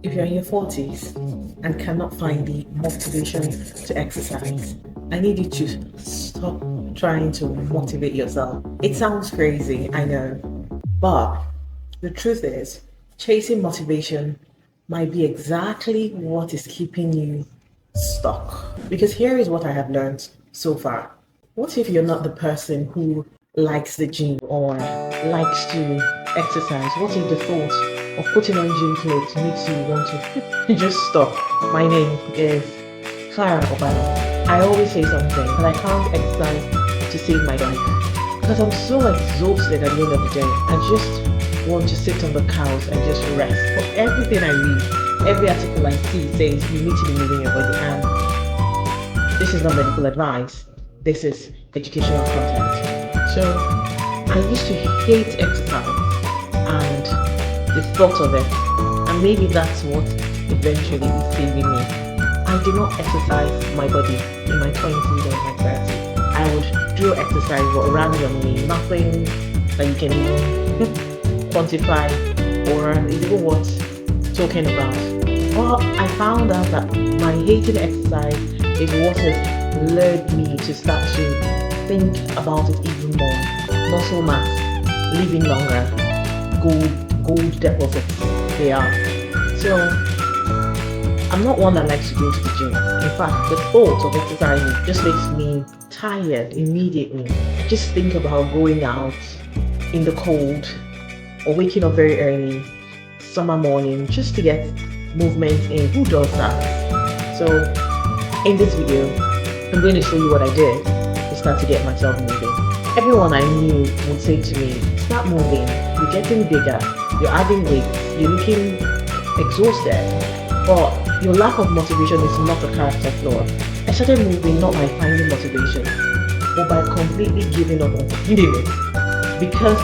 If you're in your 40s and cannot find the motivation to exercise, I need you to stop trying to motivate yourself. It sounds crazy, I know, but the truth is, chasing motivation might be exactly what is keeping you stuck. Because here is what I have learned so far. What if you're not the person who likes the gym or likes to exercise? What if the thought of putting on gym clothes makes you want to just stop? My name is CLARA OBANOR. I always say something, but I can't exercise to save my life. Because I'm so exhausted at the end of the day. I just want to sit on the couch and just rest. But everything I read, every article I see says you need to be moving your body, and this is not medical advice. This is educational content. So I used to hate exercise and the thought of it. And maybe that's what eventually is saving me. I did not exercise my body in my 20s or my 30s. I would do exercise but randomly, nothing that you can even quantify or is even worth talking about. Well, I found out that my hating exercise is what has led me to start to think about it even more. Muscle mass, living longer, gold deposits, they are. So I'm not one that likes to go to the gym. In fact, the thought of exercising just makes me tired immediately. Just think about going out in the cold or waking up very early, summer morning, just to get movement in. Who does that? So in this video, I'm going to show you what I did to start to get myself moving. Everyone I knew would say to me, start moving, you're getting bigger, you're adding weight, you're looking exhausted, but your lack of motivation is not a character flaw. I started moving not by finding motivation, but by completely giving up on doing it. Because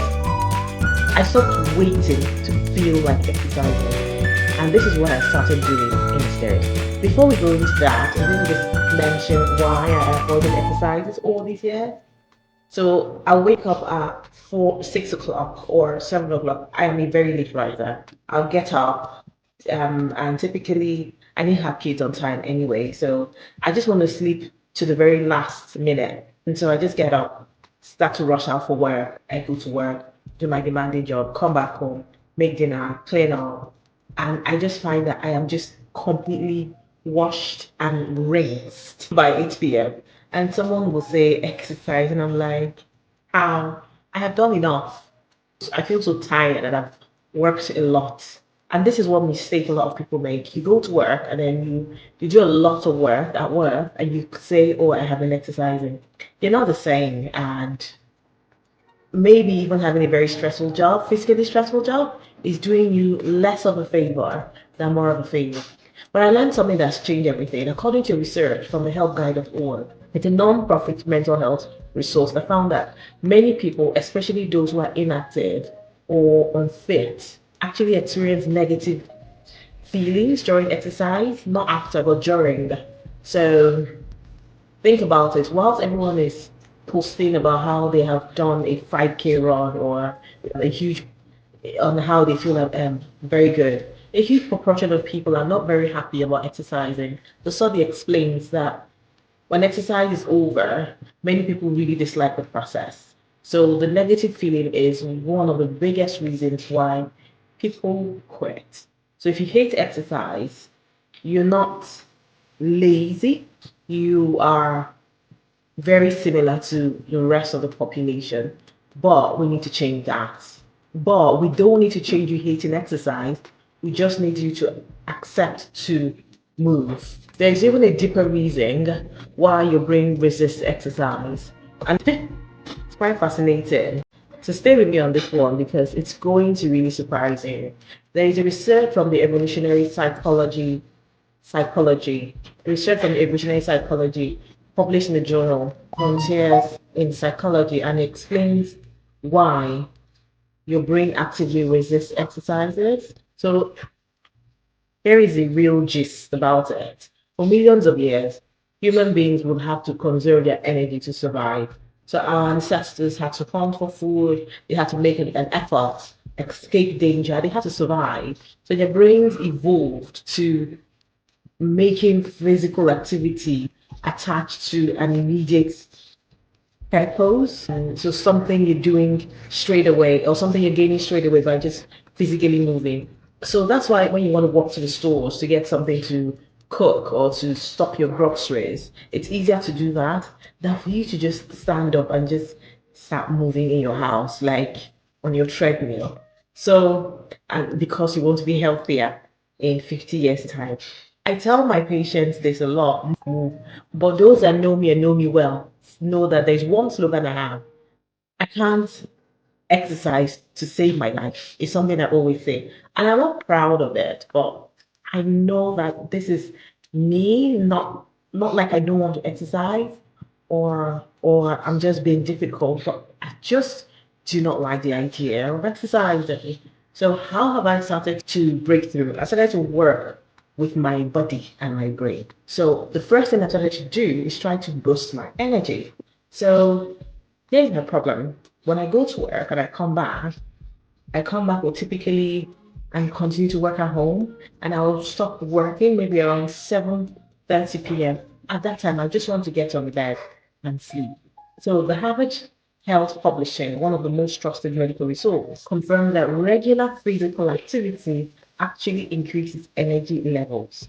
I stopped waiting to feel like exercising. And this is what I started doing instead. Before we go into that, I'm going to just mention why I avoided exercises all these years. So I wake up at 6 o'clock or 7 o'clock. I am a very late riser. I'll get up, and typically I need to have kids on time anyway. So I just want to sleep to the very last minute, and so I just get up, start to rush out for work. I go to work, do my demanding job, come back home, make dinner, clean up, and I just find that I am just completely washed and rinsed by 8 p.m. And someone will say exercise, and I'm like, how? I have done enough. I feel so tired and I've worked a lot. And this is one mistake a lot of people make. You go to work and then you do a lot of work at work and you say, oh, I have been exercising. You're not the same. And maybe even having a very stressful job, physically stressful job, is doing you less of a favor than more of a favor. But I learned something that's changed everything. According to research from the Health Guide of Org, it's a non-profit mental health resource that found that many people, especially those who are inactive or unfit, actually experience negative feelings during exercise, not after, but during. So think about it. Whilst everyone is posting about how they have done a 5K run or a huge on how they feel very good, a huge proportion of people are not very happy about exercising. The study explains that when exercise is over, many people really dislike the process. So the negative feeling is one of the biggest reasons why people quit. So if you hate exercise, you're not lazy, you are very similar to the rest of the population, but we need to change that. But we don't need to change you hating exercise. We just need you to accept to move. There's even a deeper reason why your brain resists exercise. And it's quite fascinating. So stay with me on this one because it's going to really surprise you. There is a research from the evolutionary psychology, research from evolutionary psychology published in the journal Frontiers in Psychology, and it explains why your brain actively resists exercises. So here is the real gist about it. For millions of years, human beings would have to conserve their energy to survive. So our ancestors had to hunt for food, they had to make an effort escape danger, they have to survive. So their brains evolved to making physical activity attached to an immediate purpose. So something you're doing straight away or something you're gaining straight away by just physically moving. So that's why when you want to walk to the stores to get something to cook or to stock your groceries, it's easier to do that than for you to just stand up and just start moving in your house, like on your treadmill. So, and because you want to be healthier in 50 years' time. I tell my patients this a lot, but those that know me and know me well know that there's one slogan I have. I can't exercise to save my life. It's something I always say. And I'm not proud of it, but I know that this is me, not like I don't want to exercise or I'm just being difficult, but I just do not like the idea of exercising. So how have I started to break through? I started to work with my body and my brain. So the first thing I started to do is try to boost my energy. So here's the problem. When I go to work and I come back will typically and continue to work at home, and I'll stop working maybe around 7:30 p.m. At that time, I just want to get on the bed and sleep. So the Harvard Health Publishing, one of the most trusted medical resources, confirmed that regular physical activity actually increases energy levels.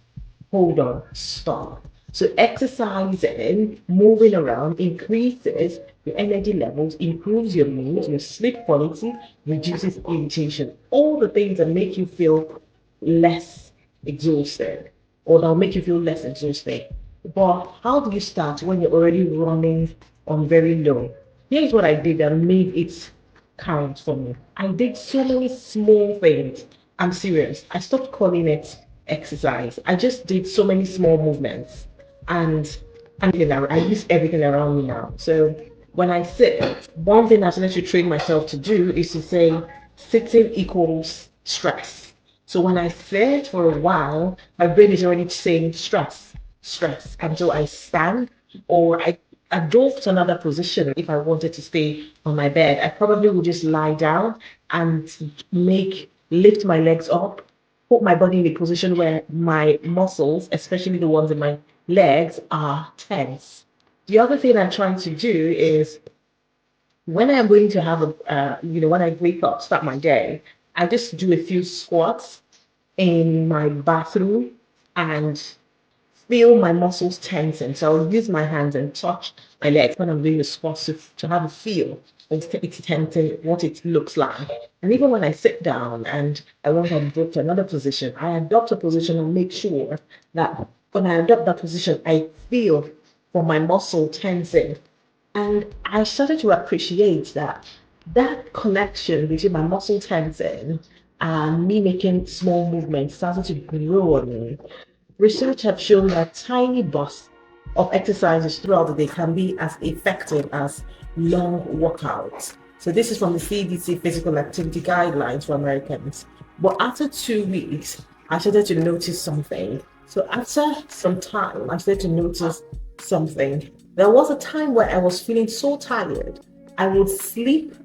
Hold on, stop. So exercising, moving around increases your energy levels, improves your mood, your sleep quality, reduces irritation. All the things that make you feel less exhausted or that'll make you feel less exhausted. But how do you start when you're already running on very low? Here's what I did that made it count for me. I did so many small things. I'm serious. I stopped calling it exercise. I just did so many small movements and I use everything around me now. So when I sit, one thing I started to train myself to do is to say sitting equals stress. So when I sit for a while, my brain is already saying stress, stress. And so I stand or I adopt another position if I wanted to stay on my bed. I probably would just lie down and lift my legs up, put my body in a position where my muscles, especially the ones in my legs, are tense. The other thing I'm trying to do is when I'm going to have when I wake up, start my day, I just do a few squats in my bathroom and feel my muscles tensing. So I'll use my hands and touch my legs when I'm doing the squats to have a feel of it's tensing, what it looks like. And even when I sit down and I want to adopt another position, I adopt a position and make sure that when I adopt that position, I feel for my muscle tensing. And I started to appreciate that connection between my muscle tensing and me making small movements started to grow on me. Research have shown that tiny bursts of exercises throughout the day can be as effective as long workouts. So this is from the CDC Physical Activity Guidelines for Americans. But after 2 weeks, I started to notice something. So after some time, I started to notice something. There was a time where I was feeling so tired. I would sleep,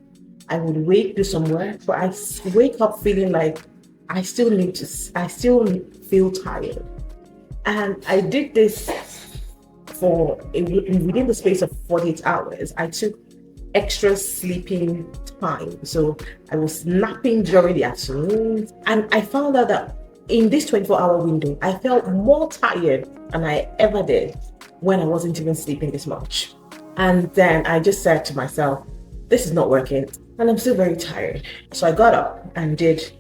I would wake, do some work, but wake up feeling like I still feel tired. And I did this within the space of 48 hours. I took extra sleeping time. So I was napping during the afternoon. And I found out that in this 24-hour window, I felt more tired than I ever did when I wasn't even sleeping this much. And then I just said to myself, this is not working. And I'm still very tired. So I got up and did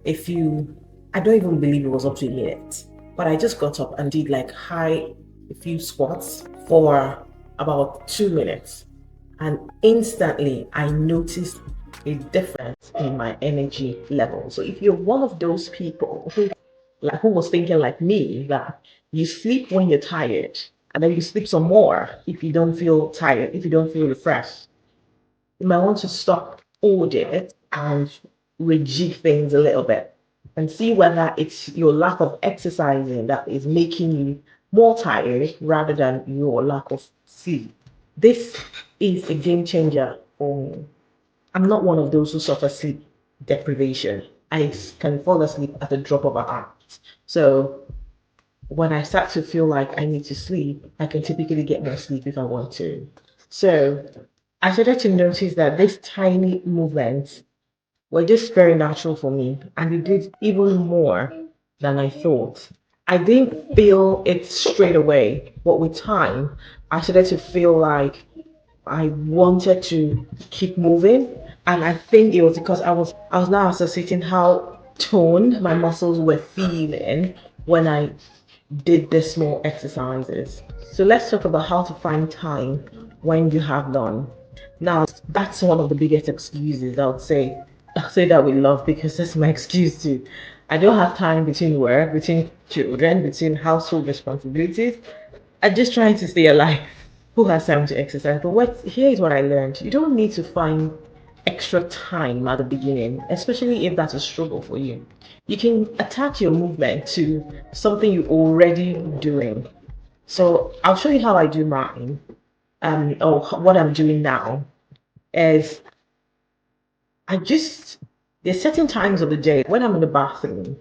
I don't even believe it was up to a minute. But I just got up and did a few squats for about 2 minutes. And instantly I noticed a difference in my energy level. So if you're one of those people who was thinking like me, that you sleep when you're tired and then you sleep some more if you don't feel tired, if you don't feel refreshed, you might want to stop audit and rejig things a little bit and see whether it's your lack of exercising that is making you more tired rather than your lack of sleep. This is a game changer for me. I'm not one of those who suffer sleep deprivation. I can fall asleep at the drop of a hat. So when I start to feel like I need to sleep, I can typically get more sleep if I want to. So I started to notice that these tiny movements were just very natural for me, and it did even more than I thought. I didn't feel it straight away, but with time, I started to feel like I wanted to keep moving, and I think it was because I was now associating how toned my muscles were feeling when I did the small exercises. So let's talk about how to find time when you have none. Now, that's one of the biggest excuses I would say. I'll say that with love because that's my excuse too. I don't have time between work, between children, between household responsibilities. I'm just trying to stay alive. Who has time to exercise? But here is what I learned. You don't need to find extra time at the beginning, especially if that's a struggle for you. You can attach your movement to something you're already doing. So I'll show you how I do mine. Or what I'm doing now is I just there's certain times of the day when I'm in the bathroom,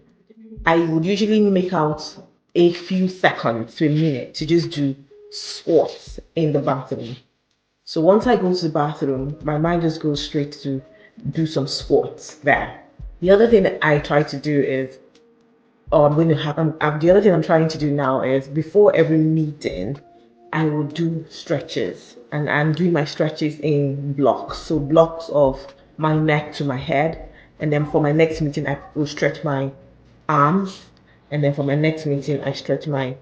I would usually make out a few seconds to a minute to just do squats in the bathroom. So once I go to the bathroom, my mind just goes straight to do some squats there. The other thing that I try to do is, or I'm going to have, the other thing I'm trying to do now is before every meeting, I will do stretches, and I'm doing my stretches in blocks. So blocks of my neck to my head, and then for my next meeting, I will stretch my arms, and then for my next meeting, I stretch my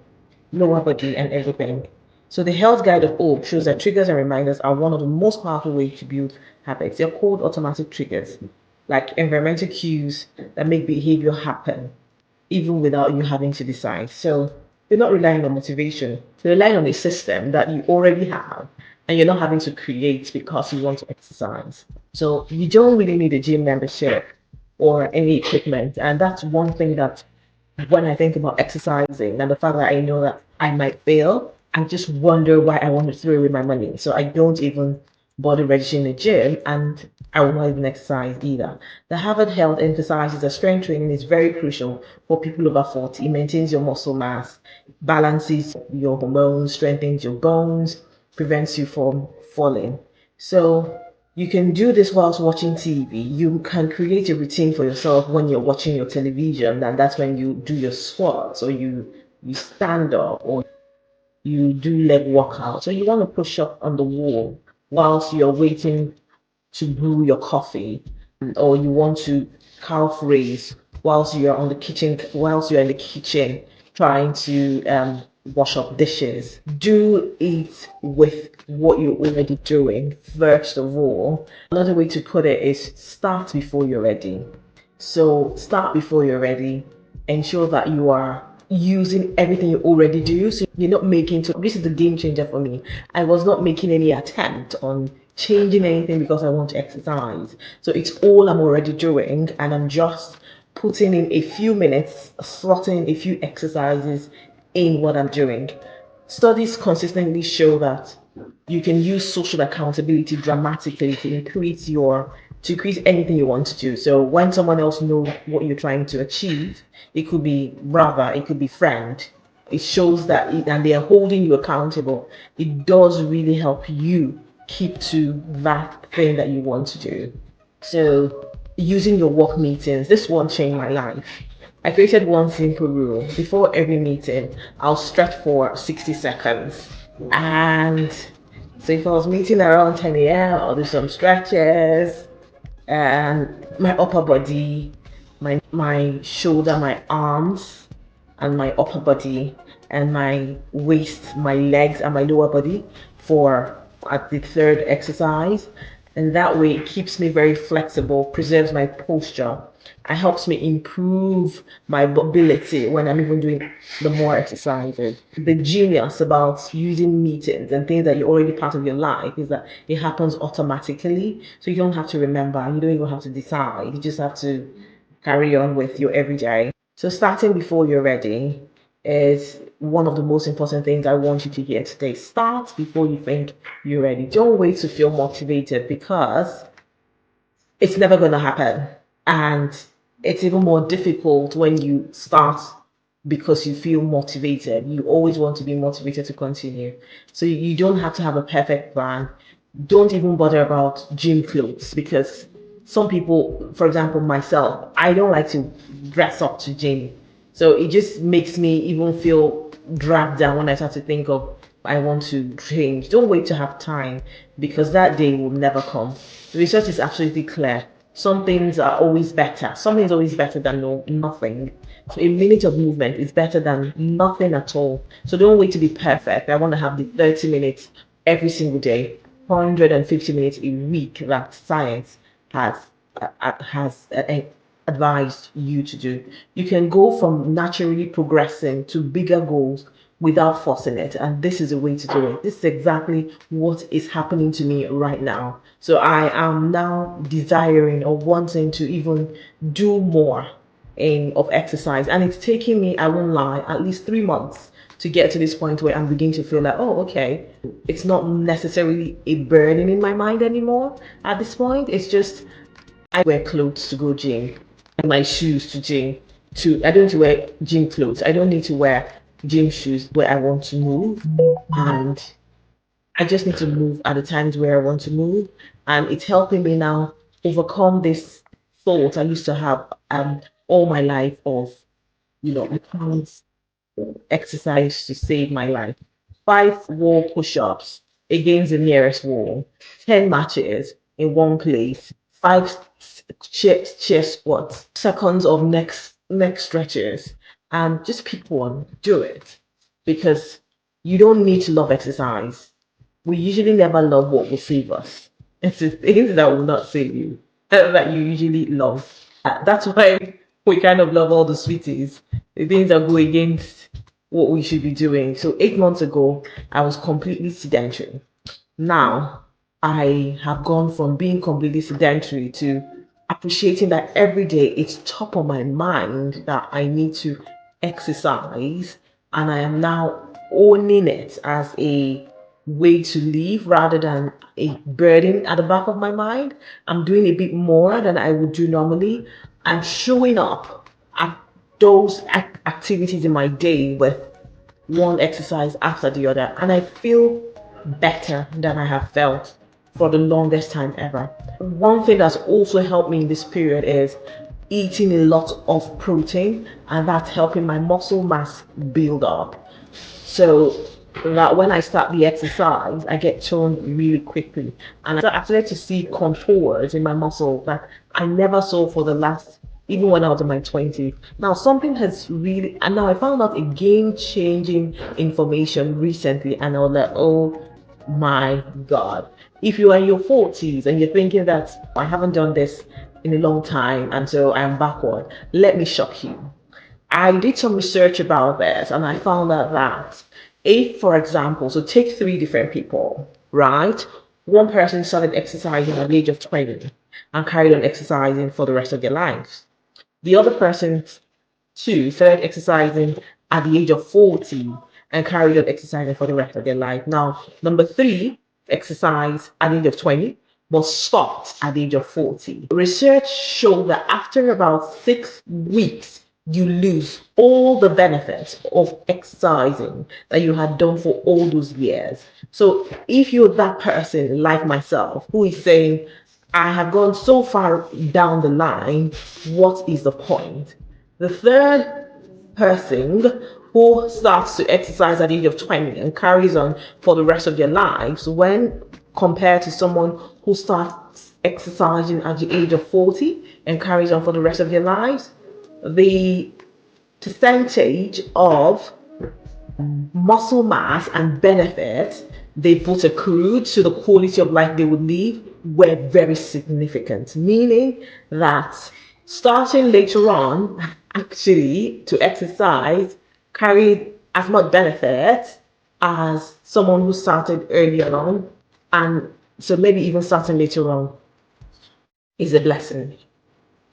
lower body and everything. So the health guide of OAB shows that triggers and reminders are one of the most powerful ways to build habits. They're called automatic triggers, like environmental cues that make behavior happen even without you having to decide. So you're not relying on motivation. You're relying on a system that you already have and you're not having to create because you want to exercise. So you don't really need a gym membership or any equipment. And that's one thing that when I think about exercising and the fact that I know that I might fail, I just wonder why I want to throw away my money. So I don't even bother registering in the gym and I will not even exercise either. The Harvard Health emphasizes that strength training is very crucial for people over 40. It maintains your muscle mass, balances your hormones, strengthens your bones, prevents you from falling. So you can do this whilst watching TV. You can create a routine for yourself when you're watching your television, and that's when you do your squats or you stand up or you do leg workout. So you want to push up on the wall whilst you're waiting to brew your coffee, or you want to calf raise whilst you're in the kitchen trying to wash up dishes. Do it with what you're already doing first of all. Another way to put it is start before you're ready. So start before you're ready. Ensure that you are using everything you already do. So you're not making, so this is the game changer for me. I was not making any attempt on changing anything because I want to exercise. So it's all I'm already doing, and I'm just putting in a few minutes, slotting a few exercises in what I'm doing. Studies consistently show that you can use social accountability dramatically to increase anything you want to do. So when someone else knows what you're trying to achieve, it could be brother, it could be friend. It shows that and they are holding you accountable. It does really help you keep to that thing that you want to do. So using your work meetings, this one changed my life. I created one simple rule. Before every meeting, I'll stretch for 60 seconds. And so if I was meeting around 10 a.m., I'll do some stretches and my upper body, my shoulder, my arms, and my upper body, and my waist, my legs, and my lower body for at the third exercise. And that way it keeps me very flexible, preserves my posture, and helps me improve my mobility when I'm even doing the more exercises. The genius about using meetings and things that you're already part of your life is that it happens automatically. So you don't have to remember, you don't even have to decide. You just have to carry on with your everyday. So starting before you're ready is one of the most important things I want you to hear today. Start before you think you're ready. Don't wait to feel motivated because it's never going to happen. And it's even more difficult when you start because you feel motivated. You always want to be motivated to continue. So you don't have to have a perfect plan. Don't even bother about gym clothes, because some people, for example, myself, I don't like to dress up to gym. So it just makes me even feel dragged down when I start to think of I want to change. Don't wait to have time, because that day will never come. The research is absolutely clear. Some things are always better. Something is always better than nothing. So a minute of movement is better than nothing at all. So don't wait to be perfect. I want to have the 30 minutes every single day, 150 minutes a week that science has has advised you to do. You can go from naturally progressing to bigger goals without forcing it. And this is a way to do it. This is exactly what is happening to me right now. So I am now desiring or wanting to even do more of exercise. And it's taking me, I won't lie, at least 3 months to get to this point where I'm beginning to feel like, oh, okay, it's not necessarily a burden in my mind anymore at this point. It's just I wear clothes to go gym, and my shoes to gym. I don't need to wear gym clothes. I don't need to wear gym shoes where I want to move, and I just need to move at the times where I want to move, and it's helping me now overcome this thought I used to have all my life of, I can't exercise to save my life. 5 wall push-ups against the nearest wall, 10 matches in one place, 5 chair squats, seconds of neck stretches, and just pick one, do it. Because you don't need to love exercise. We usually never love what will save us. It's the things that will not save you that you usually love. That's why we kind of love all the sweeties, the things that go against what we should be doing. So 8 months ago, I was completely sedentary. Now, I have gone from being completely sedentary to appreciating that every day it's top of my mind that I need to exercise, and I am now owning it as a way to live rather than a burden at the back of my mind. I'm doing a bit more than I would do normally. I'm showing up at those activities in my day with one exercise after the other, and I feel better than I have felt for the longest time ever. One thing that's also helped me in this period is eating a lot of protein, and that's helping my muscle mass build up. So that when I start the exercise, I get toned really quickly. And I started to see contours in my muscle that I never saw for the last, even when I was in my 20s. Now, something has really, and now I found out a game changing information recently, and I was like, oh my God. If you are in your 40s and you're thinking that I haven't done this in a long time and so I'm backward, let me shock you. I did some research about this, and I found out that if, for example, so take 3 different people, right? One person started exercising at the age of 20 and carried on exercising for the rest of their lives. The other person, two, started exercising at the age of 40 and carried on exercising for the rest of their life. Now, number three exercised at the age of 20 but stopped at the age of 40. Research showed that after about 6 weeks, you lose all the benefits of exercising that you had done for all those years. So if you're that person like myself who is saying, I have gone so far down the line, what is the point? The third person who starts to exercise at the age of 20 and carries on for the rest of their lives, when compared to someone who starts exercising at the age of 40 and carries on for the rest of their lives, the percentage of muscle mass and benefits they both accrued to the quality of life they would live were very significant, meaning that starting later on actually to exercise carried as much benefit as someone who started earlier on, and so maybe even starting later on is a blessing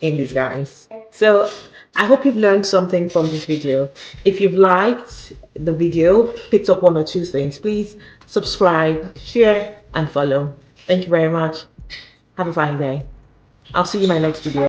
in disguise. So I hope you've learned something from this video. If you've liked the video, picked up 1 or 2 things, please subscribe, share, and follow. Thank you very much. Have a fine day. I'll see you in my next video.